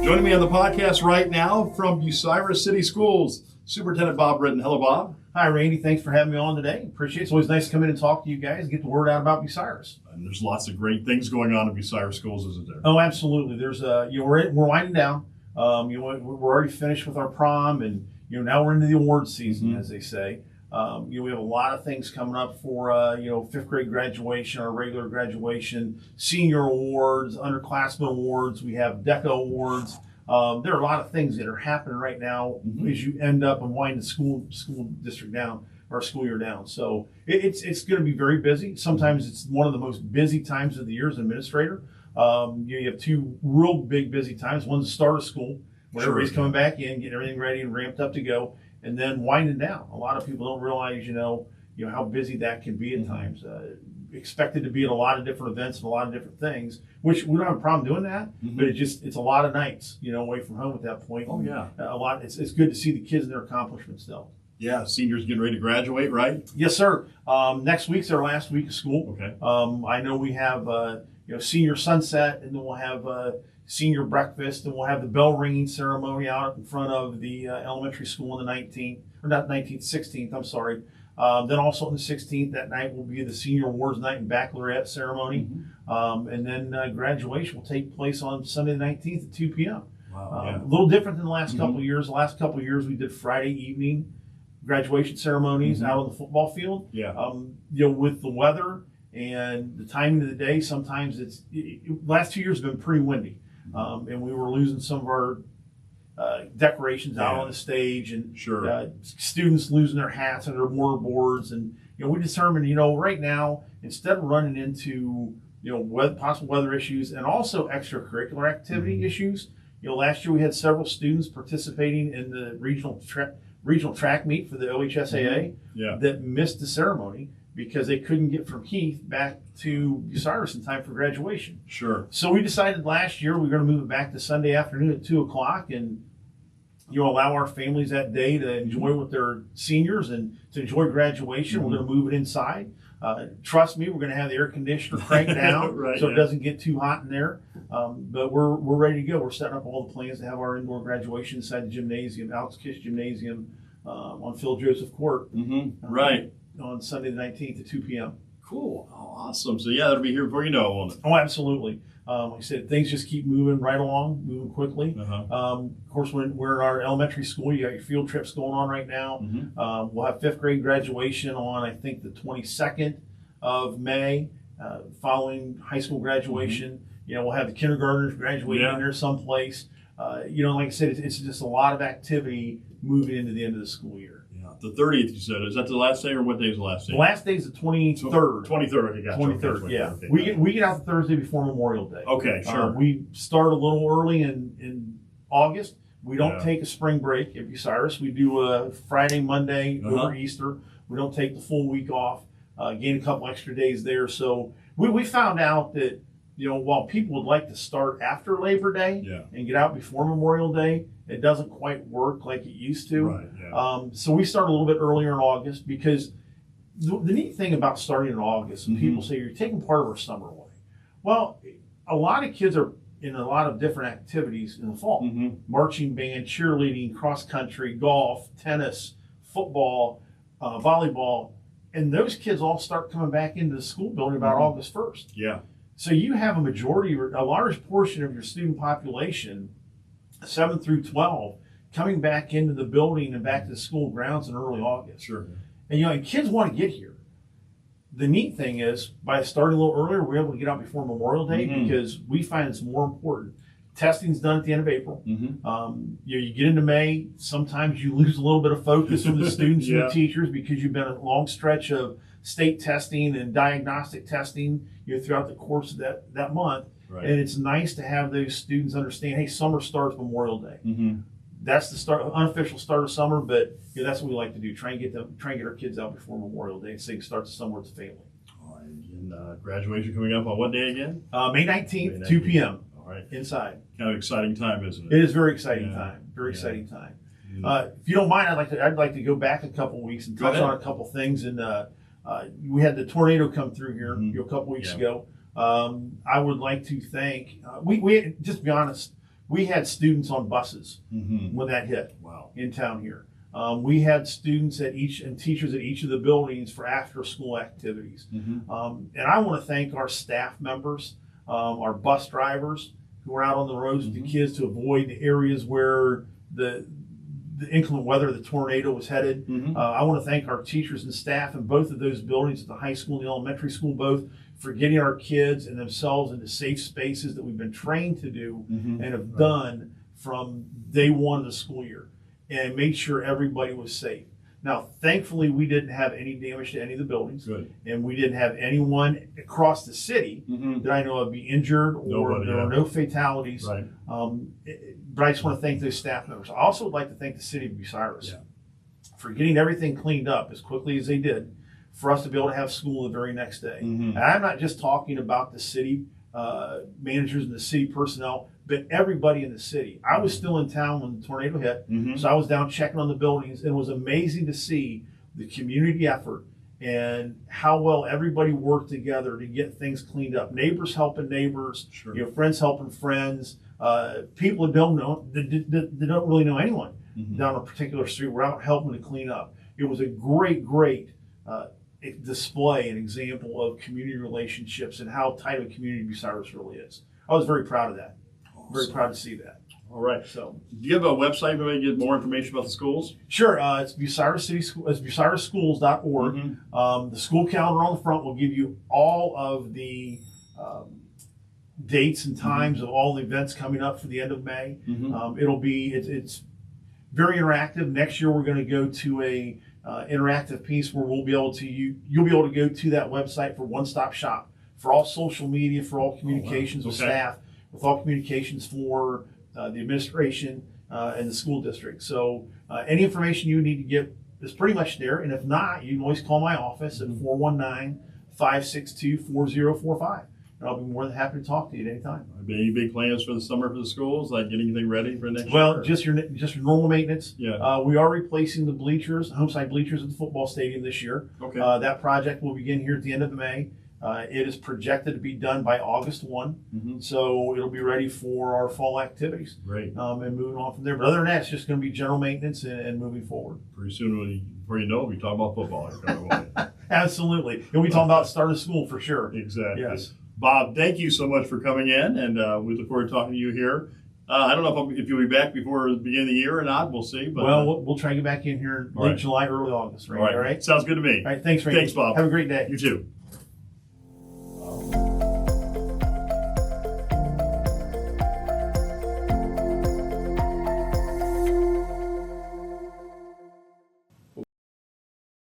Joining me on the podcast right now from Bucyrus City Schools, Superintendent Bob Britton. Hello, Bob. Hi, Randy. Thanks for having me on today. Appreciate it. It's always nice to come in and talk to you guys and get the word out about Bucyrus. And there's lots of great things going on in Bucyrus Schools, isn't there? Oh, absolutely. There's we're winding down. We're already finished with our prom, and now we're into the awards season, as they say. We have a lot of things coming up for fifth grade graduation, our regular graduation, senior awards, underclassmen awards. We have DECA awards. There are a lot of things that are happening right now as you end up and wind the school district down, or school year down. So it's going to be very busy. Sometimes it's one of the most busy times of the year as an administrator. You have two real big busy times. One's the start of school, where everybody's coming back in, getting everything ready and ramped up to go, and then winding down. A lot of people don't realize, how busy that can be at times. Expected to be at a lot of different events and a lot of different things, which we don't have a problem doing that, but it's a lot of nights, away from home at that point. Oh, yeah. A lot. It's good to see the kids and their accomplishments though. Yeah, seniors getting ready to graduate, right? Yes, sir. Next week's our last week of school. Okay. I know we have senior sunset, and then we'll have senior breakfast, and we'll have the bell ringing ceremony out in front of the elementary school on the 16th. I'm sorry. Then also on the 16th, that night will be the senior awards night and baccalaureate ceremony. And then graduation will take place on Sunday the 19th at 2 p.m. Wow, A little different than the last couple of years. The last couple of years we did Friday evening graduation ceremonies out on the football field. Yeah. With the weather and the timing of the day, sometimes last 2 years have been pretty windy. And we were losing some of our decorations out on the stage, and students losing their hats and their mortarboards. And we determined, right now, instead of running into possible weather issues and also extracurricular activity issues, last year we had several students participating in the regional track meet for the OHSAA that missed the ceremony because they couldn't get from Heath back to Bucyrus in time for graduation. Sure. So we decided last year we're going to move it back to Sunday afternoon at 2 o'clock and allow our families that day to enjoy with their seniors and to enjoy graduation. We're going to move it inside. Trust me, we're going to have the air conditioner cranked down so it doesn't get too hot in there. But we're ready to go. We're setting up all the plans to have our indoor graduation inside the gymnasium, Alex Kish Gymnasium on Phil Joseph Court. Right. On Sunday the 19th at 2 p.m. Cool. Oh, awesome. So, that'll be here before you know it, won't it? Oh, absolutely. Like I said, things just keep moving right along, moving quickly. Of course, when we're in our elementary school, you got your field trips going on right now. We'll have fifth grade graduation on, I think, the 22nd of May, following high school graduation. We'll have the kindergartners graduating in there someplace. Like I said, it's just a lot of activity moving into the end of the school year. The 30th, you said. Is that the last day, or what day is the last day? The last day is the 23rd. 23rd, I got you. 23rd, yeah. We get out the Thursday before Memorial Day. Okay, sure. We start a little early in August. We don't take a spring break at Bucyrus. We do a Friday, Monday over Easter. We don't take the full week off. Gain a couple extra days there. So we found out that while people would like to start after Labor Day and get out before Memorial Day, it doesn't quite work like it used to. Right, yeah. So we start a little bit earlier in August because the neat thing about starting in August, and people say you're taking part of our summer away. Well, a lot of kids are in a lot of different activities in the fall. Marching band, cheerleading, cross country, golf, tennis, football, volleyball. And those kids all start coming back into the school building about August 1st. Yeah. So you have a large portion of your student population, 7 through 12, coming back into the building and back to the school grounds in early August. Sure. And kids want to get here. The neat thing is, by starting a little earlier, we're able to get out before Memorial Day because we find it's more important. Testing's done at the end of April. You get into May, sometimes you lose a little bit of focus from the students and the teachers because you've been a long stretch of state testing and diagnostic testing throughout the course of that month. Right. And it's nice to have those students understand, hey, summer starts Memorial Day. That's the unofficial start of summer, but that's what we like to do. Try and get our kids out before Memorial Day so they can start the summer with the family. All right. And graduation coming up on what day again? May 19th, 2 p.m. All right. Inside. Kind of exciting time, isn't it? It is very exciting time. Very exciting time. If you don't mind, I'd like to go back a couple weeks and touch on a couple things. And we had the tornado come through here a couple weeks ago. I would like to thank. We just to be honest, We had students on buses when that hit Wow. in town here. We had students at each and teachers at each of the buildings for after school activities. And I want to thank our staff members, our bus drivers who are out on the roads with the kids to avoid the areas where the inclement weather, the tornado was headed. I want to thank our teachers and staff in both of those buildings, at the high school and the elementary school, both for getting our kids and themselves into safe spaces that we've been trained to do and have done from day one of the school year, and made sure everybody was safe. Now, thankfully, we didn't have any damage to any of the buildings. Good. And we didn't have anyone across the city that I know of be injured, or there were no fatalities. Right. But I just want to thank those staff members. I also would like to thank the city of Bucyrus for getting everything cleaned up as quickly as they did for us to be able to have school the very next day. And I'm not just talking about the city managers and the city personnel, but everybody in the city. I was still in town when the tornado hit, so I was down checking on the buildings, and it was amazing to see the community effort and how well everybody worked together to get things cleaned up. Neighbors helping neighbors, friends helping friends, people that don't know, that don't really know anyone down a particular street were out helping to clean up. It was a great display and example of community relationships and how tight a community Bucyrus really is. I was very proud of that. Very proud to see that. All right. So, do you have a website where you get more information about the schools? Sure. It's Bucyrus City School. It's BucyrusSchools.org. The school calendar on the front will give you all of the dates and times of all the events coming up for the end of May. It's very interactive. Next year, we're going to go to a interactive piece where you'll be able to go to that website for one-stop shop for all social media, for all communications with staff, with all communications for the administration and the school district. So any information you need to get is pretty much there. And if not, you can always call my office at 419-562-4045. And I'll be more than happy to talk to you at any time. Any big plans for the summer for the schools? Like getting anything ready for next year? Well, just your normal maintenance. Yeah. We are replacing the bleachers, homeside bleachers at the football stadium this year. Okay. That project will begin here at the end of May. It is projected to be done by August 1. So it'll be ready for our fall activities. Great. And moving on from there. But other than that, it's just going to be general maintenance and moving forward. Pretty soon, before you know it, we talk about football. Absolutely. And we talk about start of school for sure. Exactly. Yes. Bob, thank you so much for coming in, and we look forward to talking to you here. I don't know if you'll be back before the beginning of the year or not. We'll see. But, we'll try to get back in here late July, early August. Right? All right. Sounds good to me. All right. Thanks, Randy. Thanks, Bob. Have a great day. You too.